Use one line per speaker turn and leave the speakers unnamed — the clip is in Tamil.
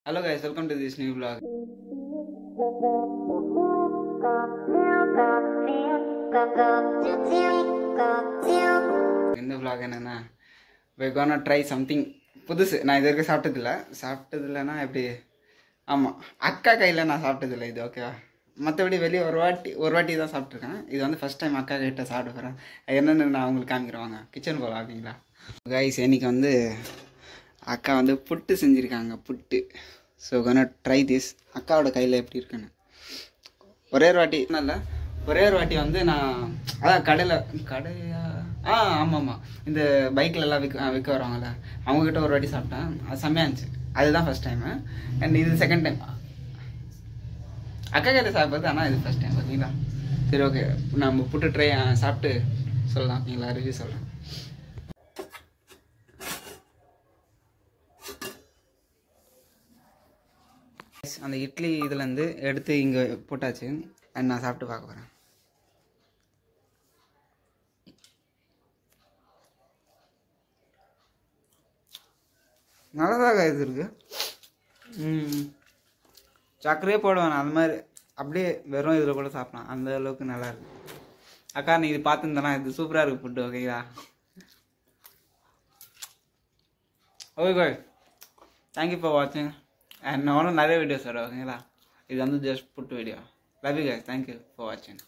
Hello guys, welcome to this new vlog. இந்த vlog என்னன்னா we're gonna try something புதுசு. நான் இது வரைக்கும் சாப்பிட்டதில்லைன்னா எப்படி ஆமாம் அக்கா கையில் நான் சாப்பிட்டதில்லை இது ஓகேவா. மற்றபடி வெளியே ஒரு வாட்டி தான் சாப்பிட்ருக்கேன். இது வந்து ஃபஸ்ட் டைம் அக்கா கிட்ட சாப்பிட போகிறேன். என்னென்னு நான் உங்களுக்கு காமிக்கிறேன். கிச்சன் போகலாம் அப்படிங்களா கைஸ். இன்றைக்கி வந்து அக்கா வந்து புட்டு செஞ்சுருக்காங்க, puttu. So gonna try this. அக்காவோட கையில் எப்படி இருக்குன்னு ஒரே ஒரு வாட்டி வந்து நான் அதான் கடையா ஆமாம் இந்த பைக்கில் எல்லாம் விற்க வருவாங்கள்ல, அவங்கக்கிட்ட ஒரு வாட்டி சாப்பிட்டேன். அது செம்மையாக இருந்துச்சு. அதுதான் ஃபஸ்ட் டைமு. அண்ட் இது செகண்ட் டைம் அக்கா கையில் சாப்பிட்றது. ஆனால் இது ஃபஸ்ட் டைம் ஓகேங்களா. சரி ஓகே, நம்ம புட்டு ட்ரை சாப்பிட்டு சொல்லலாம் ஓகேங்களா, ரிவ்யூ சொல்கிறேன். அந்த இட்லி இதுலேருந்து எடுத்து இங்கே போட்டாச்சு. அண்ட் நான் சாப்பிட்டு பார்க்க போகிறேன். நல்லதாக இது இருக்குது. சர்க்கரையே போடுவேன் அந்த மாதிரி, அப்படியே வெறும் இதில் கூட சாப்பிடலாம். அந்த அளவுக்கு நல்லா இருக்கு. அக்கா நீ இது பார்த்துருந்தேன்னா இது சூப்பராக இருக்குது ஃபுட்டு ஓகேங்களா. ஓகே தேங்க்யூ ஃபார் வாட்சிங். அண்ட் நானும் நிறைய வீடியோஸ் வரும் ஓகேங்களா. இது வந்து just puttu video. Love you guys, thank you for வாட்சிங்.